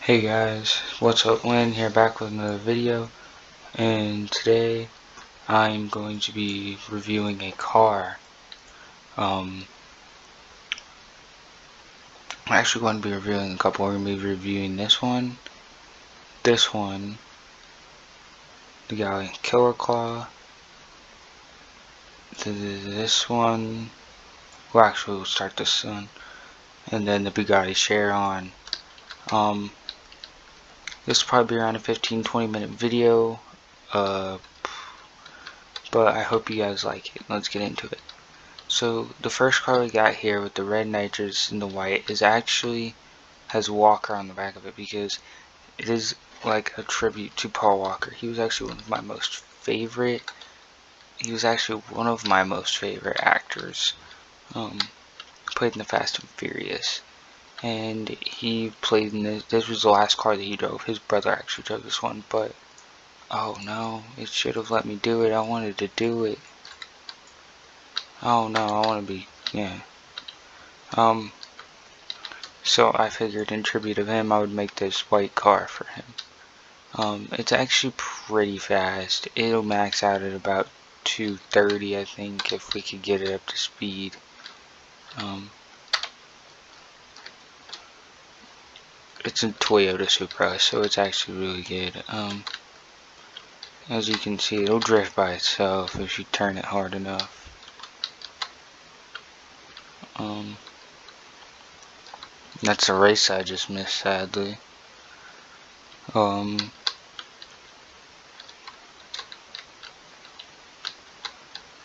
Hey guys, what's up? Lynn here, back with another video, and today I'm going to be reviewing a car. I'm actually going to be reviewing a couple. We're going to be reviewing this one, the Galleon Killer Claw, this one. Well, actually, we'll start this one, and then the Bugatti Chiron. This will probably be around a 15-20 minute video, but I hope you guys like it. Let's get into it. So the first car we got here with the red nitrous and the white is actually has Walker on the back of it because it is like a tribute to Paul Walker. He was actually one of my most favorite. He was actually one of my most favorite actors. Played in the Fast and Furious, and he played in this. This was the last car that he drove. His brother actually drove this one, but oh no, it should have let me do it. I wanted to do it. Oh no, I want to be So I figured in tribute of him I would make this white car for him. It's actually pretty fast. It'll max out at about 230, I think, if we could get it up to speed. It's a Toyota Supra, so it's actually really good. As you can see, it'll drift by itself if you turn it hard enough. That's a race I just missed, sadly.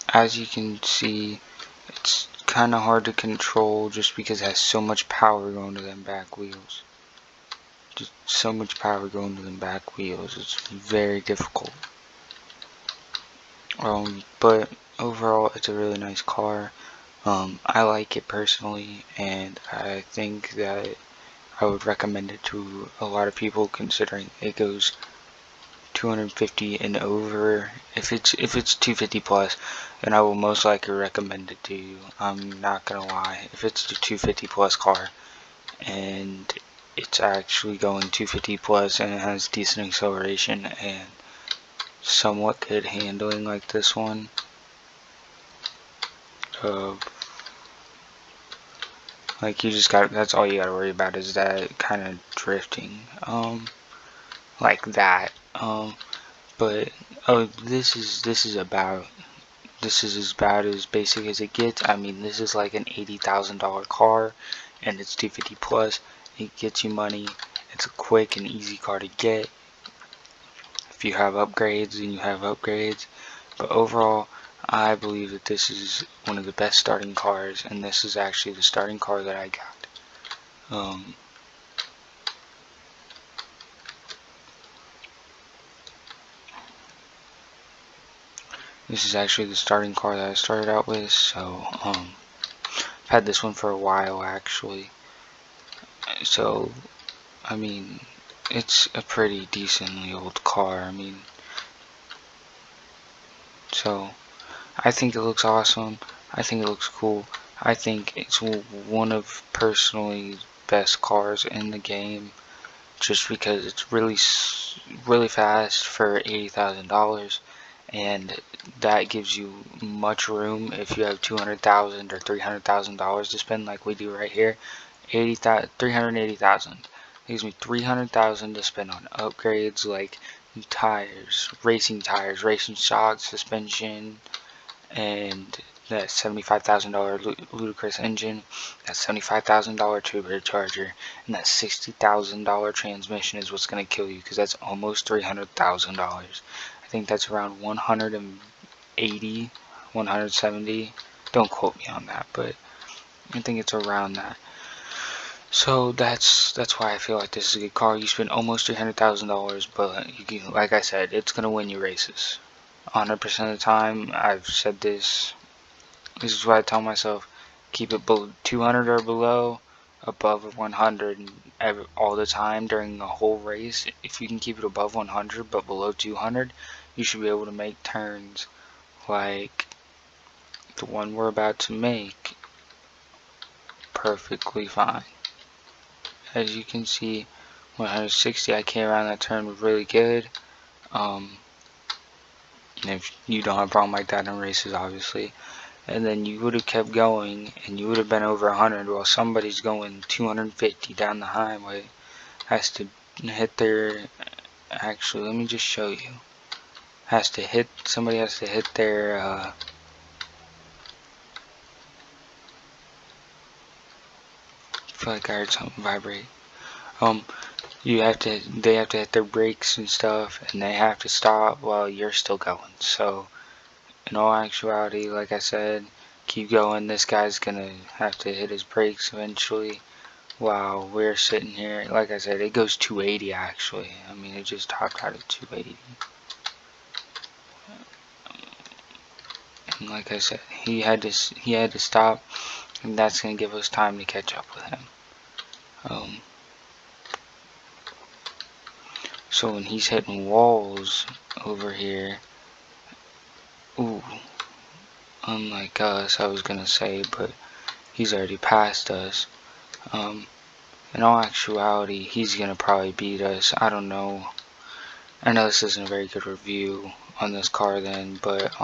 As you can see, it's kind of hard to control just because it has so much power going to them back wheels. Just so much power going to them back wheels. It's very difficult. But overall, it's a really nice car. I like it personally, and I think that I would recommend it to a lot of people, considering it goes 250 and over. If it's 250 plus, then I will most likely recommend it to you. I'm not gonna lie. If it's a 250 plus car and it's actually going 250 plus and it has decent acceleration and somewhat good handling like this one, like you just got, that's all you gotta worry about is that kind of drifting, like that. But this is as about as basic as it gets. I mean, this is like an $80,000 car, and it's 250 plus. It gets you money. It's a quick and easy car to get. If you have upgrades, then you have upgrades. But overall, I believe that this is one of the best starting cars, and this is actually the starting car that I got. This is actually the starting car that I started out with, so I've had this one for a while actually. So I mean, it's a pretty decently old car. I mean, so I think it looks awesome. I think it looks cool. I think it's one of personally best cars in the game, just because it's really fast for $80,000, and that gives you much room if you have $200,000 or $300,000 to spend, like we do right here. 380,000 gives me 300,000 to spend on upgrades like tires, racing shocks, suspension, and that $75,000 ludicrous engine, that $75,000 turbocharger, and that $60,000 transmission is what's going to kill you, because that's almost $300,000. I think that's around 180, 170. Don't quote me on that, but I think it's around that. So that's why I feel like this is a good car. You spend almost $300,000, but you can, like I said, it's gonna win you races. 100% of the time, I've said this. This is what I tell myself: keep it below 200 or below, above 100 all the time during the whole race. If you can keep it above 100 but below 200, you should be able to make turns like the one we're about to make perfectly fine. As you can see, 160, I came around that turn was really good. And if you don't have a problem like that in races, obviously. And then you would have kept going, and you would have been over 100 while somebody's going 250 down the highway. Has to hit their, actually, let me just show you. Somebody has to hit their, I feel like I heard something vibrate. They have to hit their brakes and stuff, and they have to stop while you're still going. So, in all actuality, like I said, keep going. This guy's gonna have to hit his brakes eventually while we're sitting here. Like I said, it goes 280 actually. I mean, it just topped out at 280. And like I said, he had to stop, and that's gonna give us time to catch up with him. So when he's hitting walls over here, ooh, unlike us, I was gonna say, but he's already passed us. In all actuality, he's gonna probably beat us. I don't know. I know this isn't a very good review on this car then, but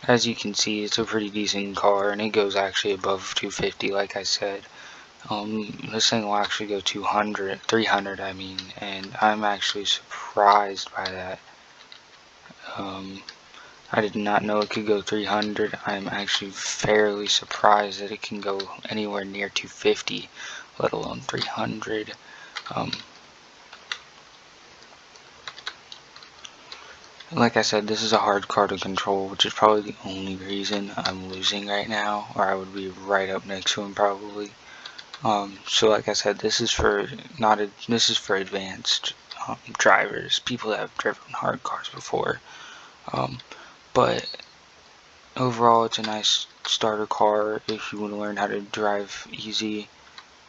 as you can see, it's a pretty decent car, and it goes actually above 250, like I said. This thing will actually go 300, I mean, and I'm actually surprised by that. I did not know it could go 300. I'm actually fairly surprised that it can go anywhere near 250, let alone 300. Like I said, this is a hard car to control, which is probably the only reason I'm losing right now, or I would be right up next to him probably. So like I said, this is for advanced drivers, people that have driven hard cars before. But overall, it's a nice starter car if you want to learn how to drive easy,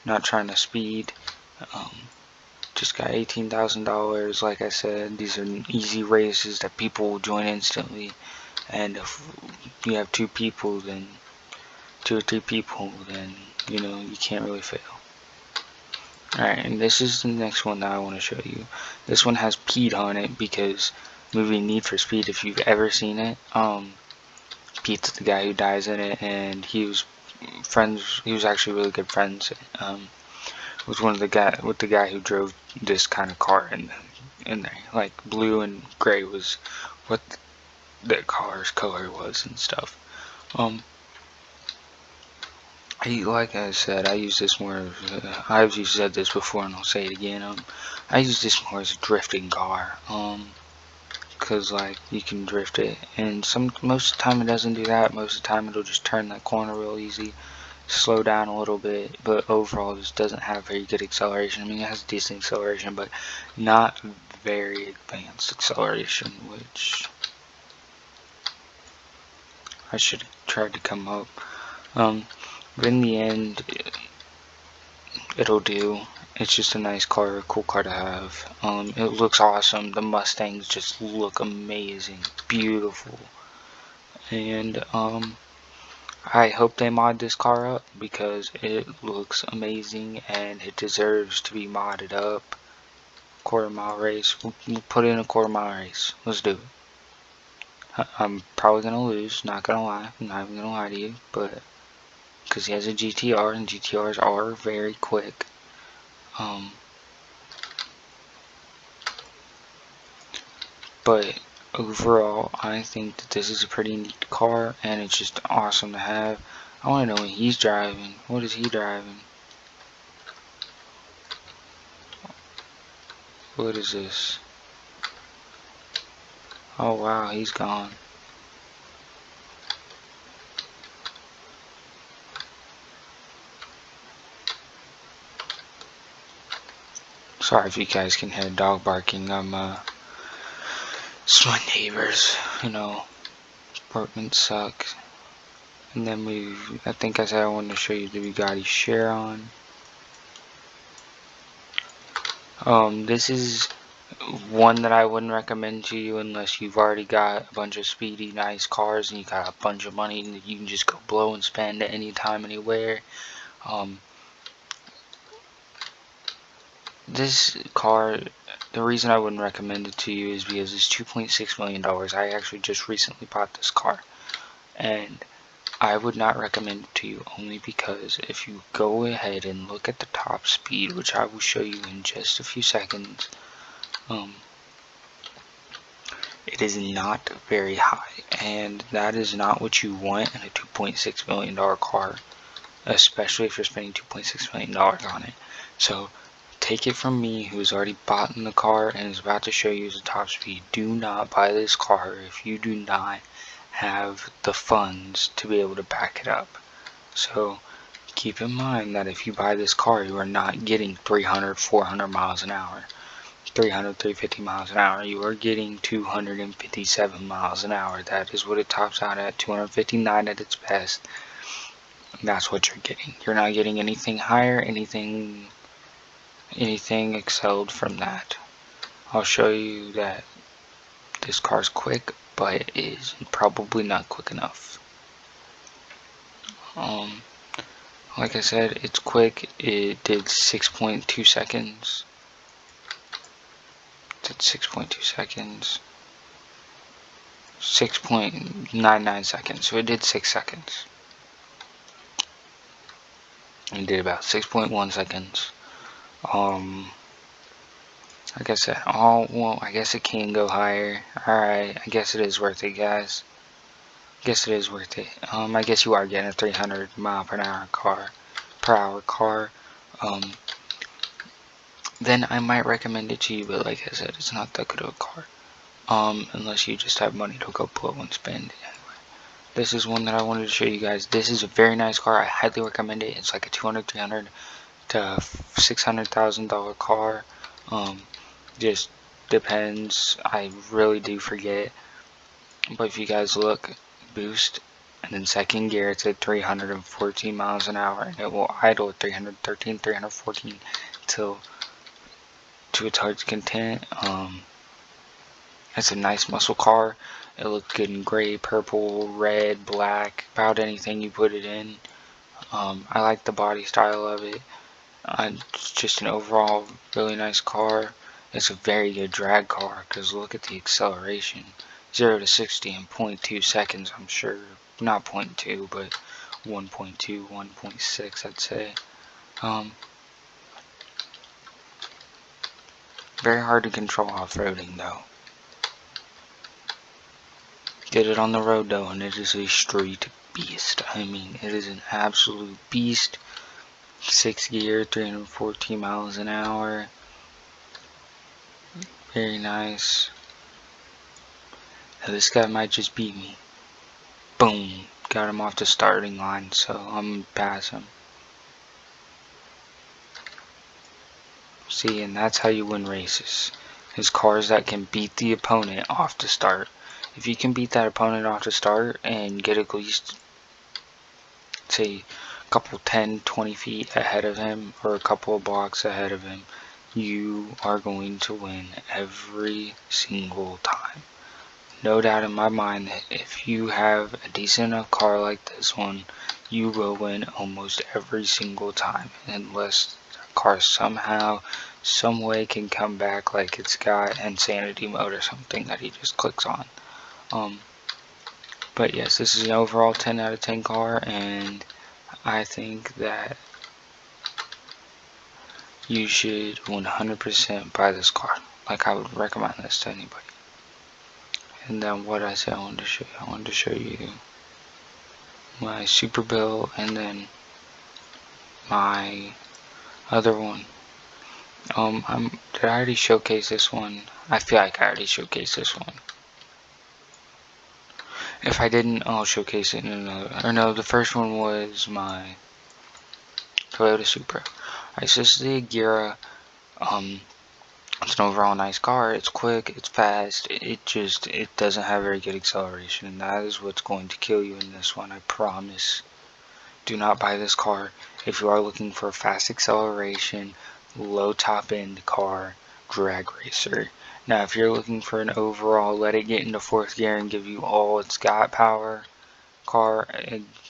not trying to speed. Just got $18,000. Like I said, these are easy races that people will join instantly. And if you have two or three people, then you can't really fail. Alright, and this is the next one that I want to show you. This one has Pete on it because movie Need for Speed, if you've ever seen it, Pete's the guy who dies in it, and he was actually really good friends with the guy who drove this kind of car in there. Like blue and gray was what the car's color was and stuff. Like I said, I use this more. I've said this before, and I'll say it again. I use this more as a drifting car. Cause like you can drift it, and most of the time it doesn't do that. Most of the time it'll just turn that corner real easy, slow down a little bit, but overall this doesn't have very good acceleration. I mean, it has decent acceleration, but not very advanced acceleration, which I should have tried to come up. But in the end, it'll do. It's just a nice car, a cool car to have. It looks awesome. The Mustangs just look amazing, beautiful, and I hope they mod this car up because it looks amazing and it deserves to be modded up. Quarter-mile race. We'll put in a quarter-mile race. Let's do it. I'm probably gonna lose. Not gonna lie. I'm not even gonna lie to you, but because he has a GTR and GTRs are very quick. But overall, I think that this is a pretty neat car, and it's just awesome to have. I want to know when he's driving. What is he driving? What is this? Oh wow, he's gone. Sorry if you guys can hear a dog barking. It's my neighbors, apartments suck. And then I think I said I wanted to show you the Bugatti Chiron. This is one that I wouldn't recommend to you unless you've already got a bunch of speedy, nice cars and you got a bunch of money and you can just go blow and spend at any time, anywhere. This car, the reason I wouldn't recommend it to you is because it's $2.6 million. I actually just recently bought this car, and I would not recommend it to you only because if you go ahead and look at the top speed, which I will show you in just a few seconds, it is not very high, and that is not what you want in a $2.6 million car, especially if you're spending $2.6 million on it. So take it from me, who's already bought in the car and is about to show you the top speed. Do not buy this car if you do not have the funds to be able to back it up. So keep in mind that if you buy this car, you are not getting 300, 400 miles an hour, 300, 350 miles an hour. You are getting 257 miles an hour. That is what it tops out at, 259 at its best. That's what you're getting. You're not getting anything higher, anything excelled from that. I'll show you that this car's quick, but it is probably not quick enough. Like I said, it's quick. It did 6.2 seconds. It did 6.2 seconds. 6.99 seconds. So it did 6 seconds. It did about 6.1 seconds. Like I said, well, I guess it can go higher. Alright, I guess it is worth it, guys. I guess it is worth it. I guess you are getting a 300 mile per hour car. Then I might recommend it to you, but like I said, it's not that good of a car. Unless you just have money to go blow and spend. Anyway, this is one that I wanted to show you guys. This is a very nice car. I highly recommend it. It's like a $200, $300 to $600,000 car. Just depends. I really do forget. But if you guys look, boost, and then second gear, it's at 314 miles an hour, and it will idle at 313, 314 till to its heart's content. It's a nice muscle car. It looks good in gray, purple, red, black, about anything you put it in. I like the body style of it. It's just an overall really nice car. It's a very good drag car because look at the acceleration. 0 to 60 in 0.2 seconds, I'm sure. Not 0.2, but 1.2, 1.6, I'd say. Very hard to control off-roading, though. Get it on the road, though, and it is a street beast. I mean, it is an absolute beast. 6 gear, 314 miles an hour. Very nice. Now this guy might just beat me. Boom. Got him off the starting line, so I'm gonna pass him. See, and that's how you win races. Is cars that can beat the opponent off the start. If you can beat that opponent off the start and get at least, say, a couple 10, 20 feet ahead of him, or a couple of blocks ahead of him, you are going to win every single time. No doubt in my mind that if you have a decent enough car like this one, you will win almost every single time, unless the car somehow, some way can come back, like it's got insanity mode or something that he just clicks on. But yes, this is an overall 10 out of 10 car, and I think that you should 100% buy this car. Like, I would recommend this to anybody. And then what I said I wanted to show you my super bill, and then my other one. Did I already showcase this one? I feel like I already showcased this one. If I didn't, I'll showcase it in another. Or no, the first one was my Toyota Supra. Alright, so this is the Agera. It's an overall nice car. It's quick, it's fast. It doesn't have very good acceleration, and that is what's going to kill you in this one, I promise. Do not buy this car if you are looking for a fast acceleration, low top end car, drag racer. Now if you're looking for an overall let it get into fourth gear and give you all it's got power car,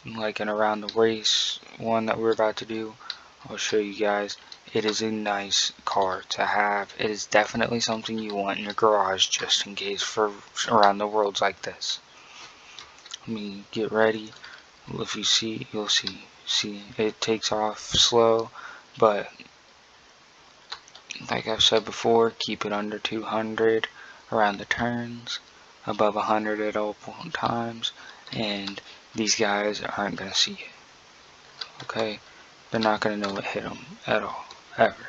like an around the race one that we're about to do, I'll show you guys, it is a nice car to have. It is definitely something you want in your garage just in case for around the worlds like this. Let me get ready. If you see, you'll see. See, it takes off slow, but like I've said before, keep it under 200 around the turns, above 100 at all times, and these guys aren't going to see it. Okay? They're not going to know what hit them at all, ever.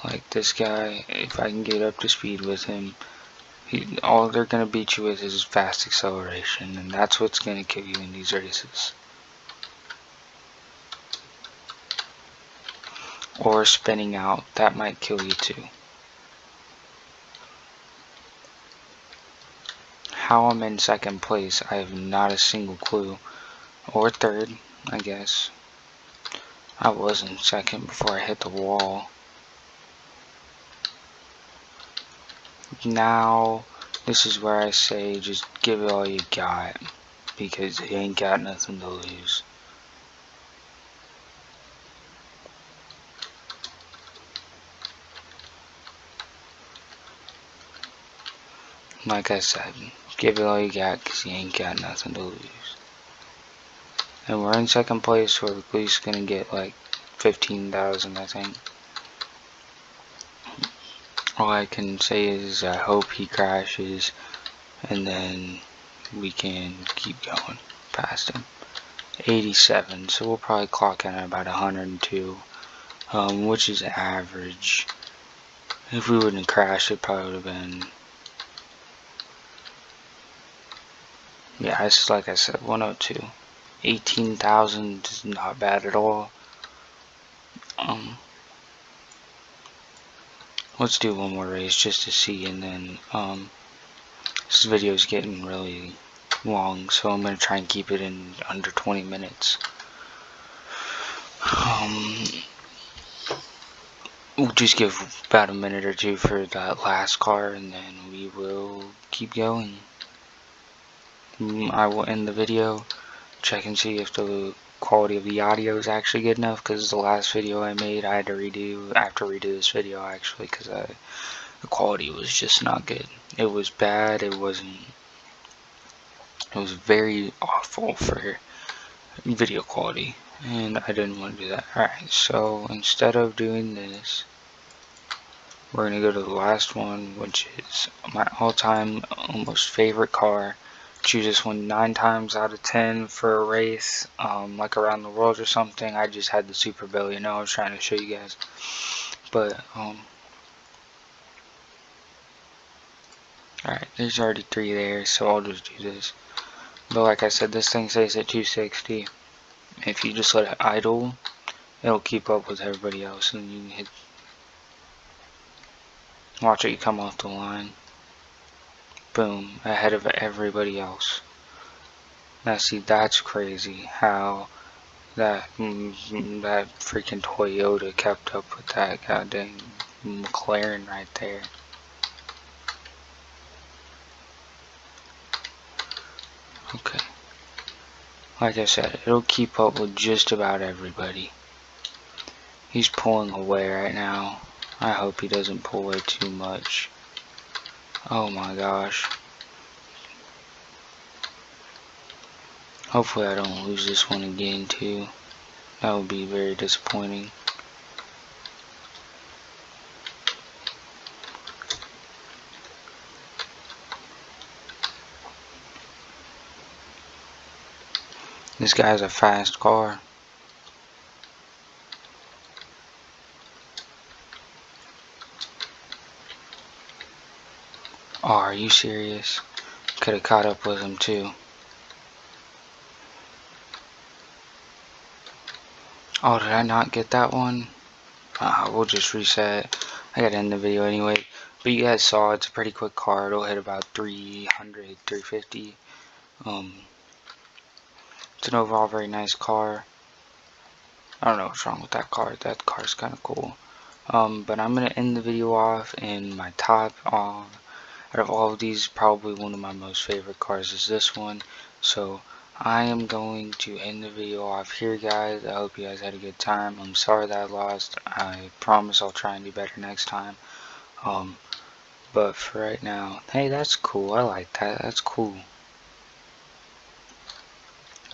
Like this guy, if I can get up to speed with him, all they're going to beat you with is fast acceleration, and that's what's going to kill you in these races. Or spinning out, that might kill you too. How I'm in second place, I have not a single clue. Or third, I guess. I was in second before I hit the wall. Now, this is where I say just give it all you got, because you ain't got nothing to lose. Like I said, give it all you got, because you ain't got nothing to lose. And we're in second place, so we're at least gonna get like 15,000, I think. All I can say is I hope he crashes, and then we can keep going past him. 87, so we'll probably clock in at about 102, which is average. If we wouldn't crash, it probably would have been, yeah, it's like I said, 102. 18,000 is not bad at all. Let's do one more race just to see, and then this video is getting really long, so I'm gonna try and keep it in under 20 minutes. We'll just give about a minute or two for that last car, and then we will keep going. I will end the video, check and see if the quality of the audio is actually good enough, because the last video I made I had to redo this video actually, because the quality was just not good. It was bad, it was very awful for video quality, and I didn't want to do that. Alright, so instead of doing this, we're going to go to the last one, which is my all-time almost favorite car. Choose this one 9 times out of 10 for a race, like around the world or something. I just had the Super Bowl, you know, I was trying to show you guys. But, alright, there's already 3 there, so I'll just do this. But like I said, this thing stays at 260. If you just let it idle, it'll keep up with everybody else, and you can hit, watch it come off the line. Boom, ahead of everybody else. Now see, that's crazy how that freaking Toyota kept up with that goddamn McLaren right there. Okay. Like I said, it'll keep up with just about everybody. He's pulling away right now. I hope he doesn't pull away too much. Oh my gosh. Hopefully I don't lose this one again too. That would be very disappointing. This guy's a fast car. Oh, are you serious? Could have caught up with him too. Oh, did I not get that one? We'll just reset. I gotta end the video anyway. But you guys saw it's a pretty quick car. It'll hit about 300, 350. It's an overall very nice car. I don't know what's wrong with that car. That car's kind of cool. But I'm gonna end the video off, and my top out of all of these, probably one of my most favorite cars is this one. So I am going to end the video off here, guys. I hope you guys had a good time. I'm sorry that I lost. I promise I'll try and do better next time. But for right now, hey, that's cool. I like that. That's cool.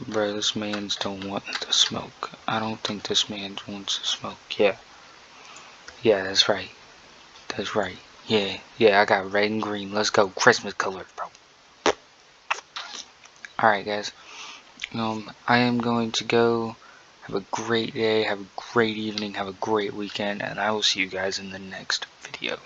Bro, this man's don't want to smoke. I don't think this man wants to smoke. Yeah. Yeah, that's right. That's right. Yeah. Yeah, I got red and green. Let's go. Christmas colors, bro. Alright, guys. I am going to go. Have a great day. Have a great evening. Have a great weekend. And I will see you guys in the next video.